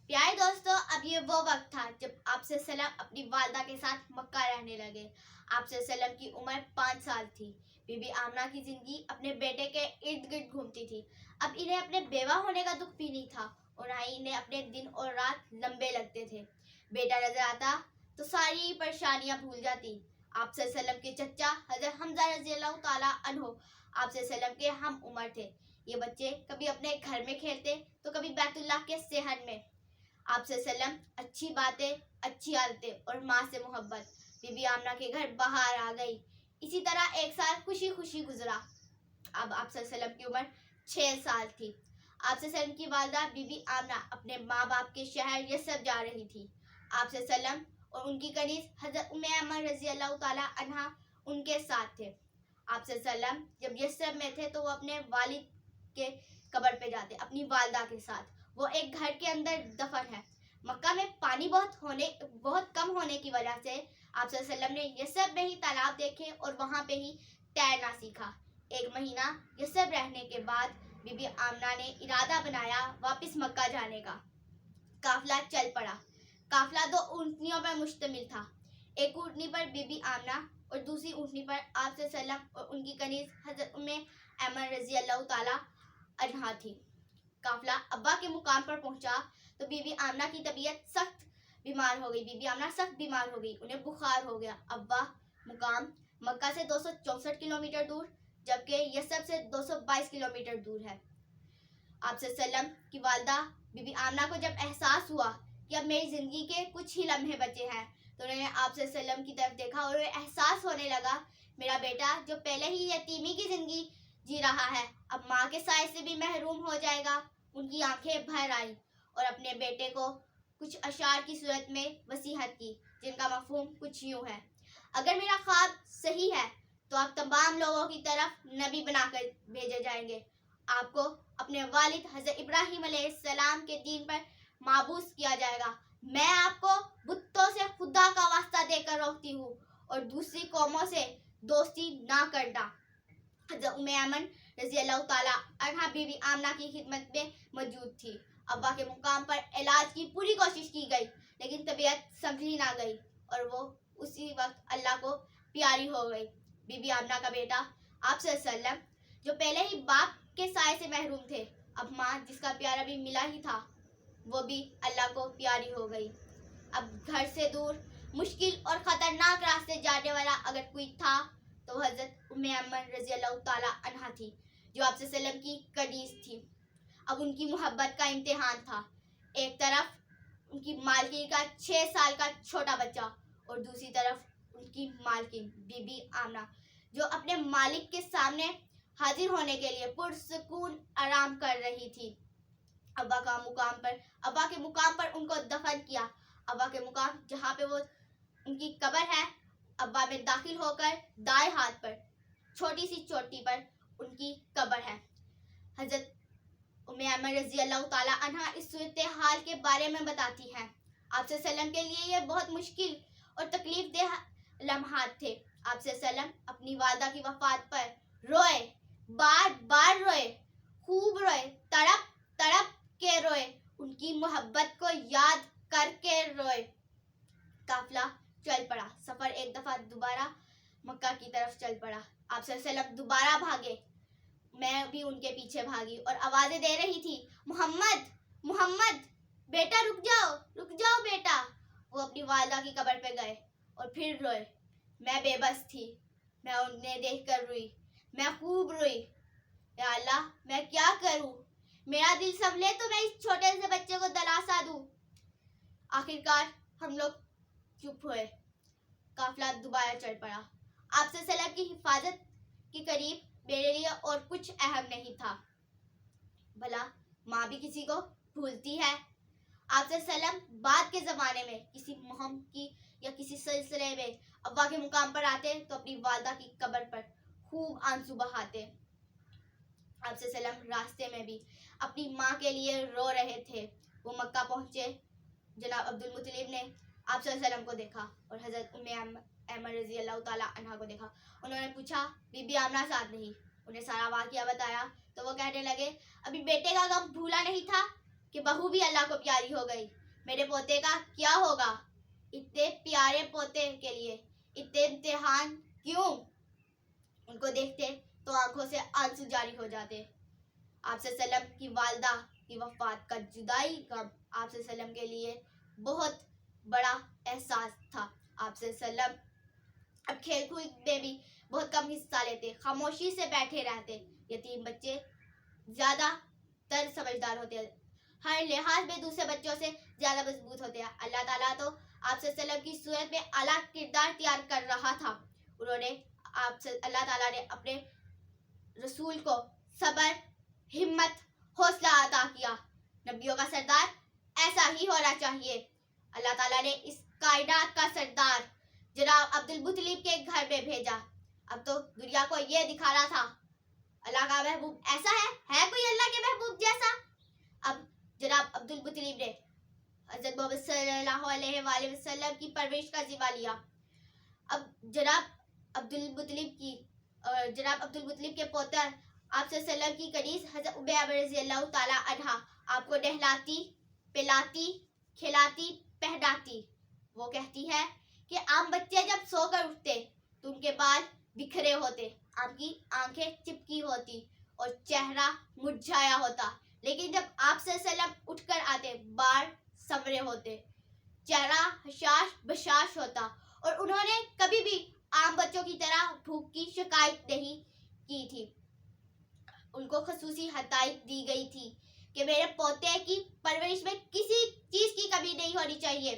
प्यारे दोस्तों, अब ये वो वक्त था जब आप सल्लम अपनी वालदा के साथ मक्का रहने लगे। आप सल्लम की उम्र 5 साल थी। बीबी आमना की जिंदगी अपने बेटे के इर्द गिर्द घूमती थी। अब इन्हें अपने बेवा होने का दुख भी नहीं था और ना ही इन्हें अपने दिन और रात लंबे लगते थे। बेटा नजर आता तो सारी परेशानियां भूल जाती। आप सल्लम के चचा हजरत हमजा रज़ियल्लाहु ताला अन्हो आप सल्लम के हम उम्र थे। ये बच्चे कभी अपने घर में खेलते तो कभी बैतुल्लाह के सेहन में। आप सल्लम अच्छी बातें, अच्छी आदतें और माँ से मोहब्बत। बीबी आमना के घर बाहर आ गई। इसी तरह एक साल खुशी खुशी गुजरा। अब आप सल्लम की उम्र 6 साल थी। आप सल्लम की वालदा बीबी आमना अपने माँ बाप के शहर यसरब जा रही थी। आप सल्लम और उनकी कनीज हजरत उम्मे ऐमन रज़ियल्लाहु ताला अन्हा उनके साथ थे। आप सल्लम जब यसरब में थे तो वो अपने वालिद के कब्र पे जाते अपनी वालदा के साथ। वो एक घर के अंदर दफन है। मक्का में पानी बहुत कम होने की वजह से आप सल्लम ने यसरब में ही तालाब देखे और वहां पे ही तैरना सीखा। एक महीना यसरब रहने के बाद बीबी आमना ने इरादा बनाया वापस मक्का जाने का। काफिला चल पड़ा। काफिला 2 ऊँटनियों पर मुश्तमिल था। एक ऊँटनी पर बीबी आमना और दूसरी ऊँटनी पर आप सल्लम और उनकी कनीज हजरत उम्मे ऐमन रज़ियल्लाहु ताला अन्हा थी। काफिला अब्बा के मुकाम पर पहुंचा तो बीबी आमना की तबीयत सख्त बीमार हो गई। बीबी आमना सख्त बीमार हो गई, उन्हें बुखार हो गया। अब्बा मुकाम मक्का से 264 किलोमीटर दूर जबकि यसरब से 222 किलोमीटर दूर है। आप सल्लम की वालदा बीबी आमना को जब एहसास हुआ कि अब मेरी जिंदगी के कुछ ही लम्हे बचे हैं तो उन्होंने आप सल्लम की तरफ देखा और एहसास होने लगा मेरा बेटा जो पहले ही यतीमी की जिंदगी जी रहा है अब माँ के साय से भी महरूम हो जाएगा। उनकी आंखें भर आई और अपने बेटे को कुछ अशार की सूरत में वसीहत की जिनका मफहूम कुछ यूं है, अगर मेरा ख्वाब सही है तो आप तमाम लोगों की तरफ नबी बनाकर भेजे जाएंगे। आपको अपने वालिद हजरत इब्राहिम अलैहिस्सलाम के दीन पर माबूस किया जाएगा। मैं आपको बुतों से खुदा का वास्ता देकर रोकती हूँ और दूसरी कौमों से दोस्ती ना करना। हजरत उम्मे ऐमन रज़ियल्लाहु ताला अन्हा बीबी आमना की खिदमत में मौजूद थी। अब्बा के मुकाम पर इलाज की पूरी कोशिश की गई लेकिन तबीयत संभली ना गई और वो उसी वक्त अल्लाह को प्यारी हो गई। बीबी आमना का बेटा आप सल्लम जो पहले ही बाप के साय से महरूम थे अब माँ जिसका प्यार अभी मिला ही था वो भी अल्लाह को प्यारी हो गई। अब घर से दूर मुश्किल और खतरनाक रास्ते जाने वाला अगर कोई था तो हजरत उम्मे ऐमन रज़ियल्लाहु ताला अन्हा थी जो आप सल्लम की कनीज थी। अब उनकी मोहब्बत का इम्तिहान था। एक तरफ उनकी मालकिन का 6 साल का छोटा बच्चा और दूसरी तरफ उनकी मालकिन बीबी आमना जो अपने मालिक के सामने हाजिर होने के लिए पुरसुकून आराम कर रही थी। अब्बा के मुकाम पर उनको दफन किया। अब्बा के मुकाम जहाँ पे वो उनकी कब्र है अब्बा में दाखिल होकर दाएं हाथ पर छोटी सी चोटी पर उनकी कब्र है। हजरत उम्मे ऐमन रज़ियल्लाहु ताला अन्हा इस सूरत हाल के बारे में बताती हैं। आप सल्लम के लिए ये बहुत मुश्किल और तकलीफ देह लम्हात थे। आप सल्लम अपनी वालदा की वफात पर रोए, बार बार रोए, खूब रोए, तड़प तड़प के रोए, उनकी मोहब्बत को याद करके रोए। काफिला चल पड़ा। सफर एक दफा दोबारा मक्का की तरफ चल पड़ा। आप सल्लम दोबारा भागे। मैं भी उनके पीछे भागी और आवाजें दे रही थी, मोहम्मद मोहम्मद, बेटा रुक जाओ बेटा। वो अपनी वालदा की कब्र पे गए और फिर रोए। मैं बेबस थी। मैं उन्हें देखकर रोई। मैं खूब रोई। या अल्लाह, मैं क्या करूं? मेरा दिल संभले तो मैं इस छोटे से बच्चे को दिलासा दूं। आखिरकार हम लोग चुप हुए। काफिला दोबारा चल पड़ा। आप सल्लम की हिफाजत के करीब मेरे लिए और कुछ अहम नहीं था। भला माँ भी किसी को भूलती है? आप सल्लम बाद के ज़माने में किसी मुहिम की या किसी सिलसिले में अब्बा के मुकाम पर आते तो अपनी वालदा की कब्र पर खूब आंसू बहाते। आप सल्लम रास्ते में भी अपनी माँ के लिए रो रहे थे। वो मक्का पहुँचे। जनाब अब्दुल मुत्तलिब ने आप सल्लम को देखा और हजरत उम्मे ऐमन रज़ियल्लाहु ताला अन्हा को देखा। उन्होंने पूछा बीबी आमना साथ नहीं? उन्हें सारा वाक़या बताया तो वो कहने लगे अभी बेटे का गम भूला नहीं था کہ بہو بھی اللہ کو پیاری ہو گئی. میرے پوتے کا کیا ہوگا؟ اتنے پیارے پوتے کے لیے اتنے امتحان کیوں؟ ان کو دیکھتے تو آنکھوں سے آنسو جاری ہو جاتے. آپ صلی اللہ علیہ وسلم کی والدہ کی وفات کا جدائی غم آپ صلی اللہ علیہ وسلم کے لیے بہت بڑا احساس تھا. آپ صلی اللہ علیہ وسلم اب کھیل کود میں بھی بہت کم حصہ لیتے, خاموشی سے بیٹھے رہتے. یتیم بچے زیادہ تر سمجھدار ہوتے ہیں, ہر لحاظ میں دوسرے بچوں سے زیادہ مضبوط ہوتے ہیں. اللہ تعالیٰ تو آپ صلی اللہ علیہ وسلم کی صورت میں اعلیٰ کردار تیار کر رہا تھا. انہوں نے اللہ تعالیٰ نے اپنے رسول کو صبر, ہمت, حوصلہ عطا کیا. نبیوں کا سردار ایسا ہی ہونا چاہیے. اللہ تعالیٰ نے اس کائنات کا سردار جناب عبد المطلب کے گھر میں بھیجا. اب تو دنیا کو یہ دکھانا تھا اللہ کا محبوب ایسا ہے کوئی اللہ کے محبوب جیسا. اب جناب عبد المطلب نے حضرت محمد صلی اللہ علیہ وآلہ وسلم کی پرورش کا ذمہ لیا. اب جناب عبد المطلب کے پوتر آپ صلی اللہ علیہ وسلم کی کنیز حضرت ام ایمن رضی اللہ تعالیٰ عنہا آپ کو نہلاتی, پلاتی, کھلاتی, پہناتی. وہ کہتی ہے کہ عام بچے جب سو کر اٹھتے تو ان کے بال بکھرے ہوتے, آپ کی آنکھیں چپکی ہوتی اور چہرہ مرجھایا ہوتا, لیکن جب آپ صلی اللہ علیہ وسلم اٹھ کر آتے بال سنورے ہوتے, چہرہ حشاش بشاش ہوتا. اور انہوں نے کبھی بھی عام بچوں کی طرح بھوک کی شکایت نہیں کی تھی. ان کو خصوصی ہدایت دی گئی تھی کہ میرے پوتے کی پرورش میں کسی چیز کی کمی نہیں ہونی چاہیے.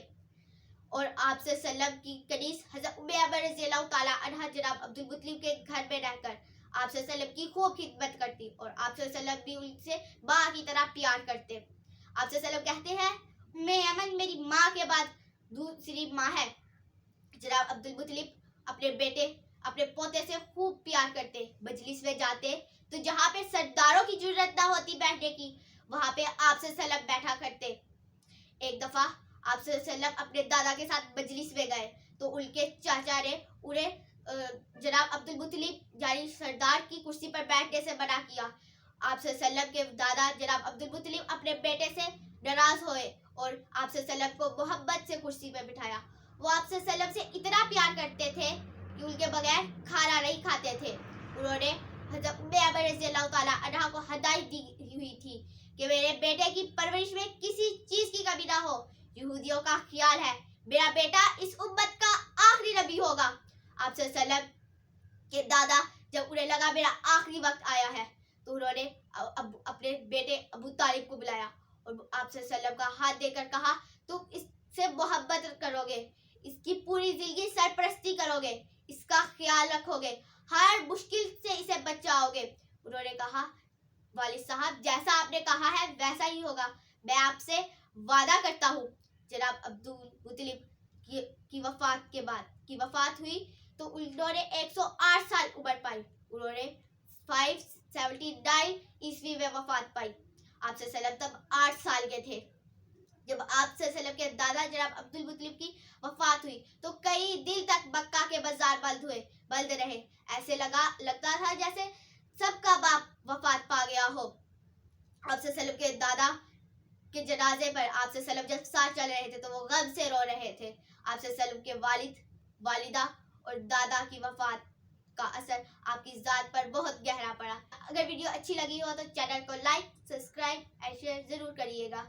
اور آپ صلی اللہ علیہ وسلم کی کنیز حضرت ام ایمن رضی اللہ تعالیٰ عنہا جناب عبد المطلب کے گھر میں رہ کر آپ صلی اللہ علیہ وسلم کی خوب خدمت کرتی, اور آپ صلی اللہ علیہ وسلم بھی ان سے ماں کی طرح پیار کرتے. آپ صلی اللہ علیہ وسلم کہتے ہیں ام ایمن میری ماں کے بعد دوسری ماں ہے. جناب عبد المطلب اپنے بیٹے, اپنے پوتے سے خوب پیار کرتے. مجلس میں جاتے تو جہاں پہ سرداروں کی ضرورت نہ ہوتی بیٹھنے کی, وہاں پہ آپ صلی اللہ علیہ وسلم بیٹھا کرتے. ایک دفعہ آپ صلی اللہ علیہ وسلم اپنے دادا کے ساتھ مجلس میں گئے تو ان کے چاچا نے انہیں جناب عبد المطلب یعنی سردار کی کرسی پر بیٹھنے سے منع کیا. آپ صلی اللہ علیہ وسلم کے دادا جناب عبد المطلب اپنے بیٹے سے ناراض ہوئے اور آپ صلی اللہ علیہ وسلم کو محبت سے کرسی پر بٹھایا. وہ آپ صلی اللہ علیہ وسلم سے اتنا پیار کرتے تھے کہ ان کے بغیر کھانا نہیں کھاتے تھے. انہوں نے حضرت ام ایمن رضی اللہ تعالیٰ عنہا کو ہدایت دی ہوئی تھی کہ میرے بیٹے کی پرورش میں کسی چیز کی کمی نہ ہو. یہودیوں کا خیال ہے میرا بیٹا اس امت کا آخری نبی ہوگا. آپ صلی اللہ علیہ وسلم کے دادا جب انہیں لگا میرا آخری وقت آیا ہے تو انہوں نے اپنے بیٹے ابو طالب کو بلایا اور آپ صلی اللہ علیہ وسلم کا ہاتھ دے کر کہا تم اس سے محبت کرو گے, اس کی پوری زندگی سرپرستی کرو گے, اس کا خیال رکھو گے, ہر مشکل سے اسے بچاؤ گے. انہوں نے کہا والد صاحب جیسا آپ نے کہا ہے ویسا ہی ہوگا, میں آپ سے وعدہ کرتا ہوں. جناب عبد المطلب کی وفات کے بعد وفات ہوئی تو انہوں نے 108 سال عمر پائی. انہوں نے 579 عیسوی میں وفات پائی. آپ صلی اللہ علیہ وسلم تب 8 سال کے تھے. جب آپ صلی اللہ علیہ وسلم کے دادا جناب عبد المطلب کی وفات ہوئی تو کئی دن تک مکہ کے بازار بند رہے. ایسے لگتا تھا جیسے سب کا باپ وفات پا گیا ہو. آپ صلی اللہ علیہ وسلم کے دادا کے جنازے پر آپ صلی اللہ علیہ وسلم جب ساتھ چل رہے تھے تو وہ غم سے رو رہے تھے. آپ صلی اللہ علیہ وسلم کے والدہ اور دادا کی وفات کا اثر آپ کی ذات پر بہت گہرا پڑا. اگر ویڈیو اچھی لگی ہو تو چینل کو لائک, سبسکرائب اور شیئر ضرور کریے گا.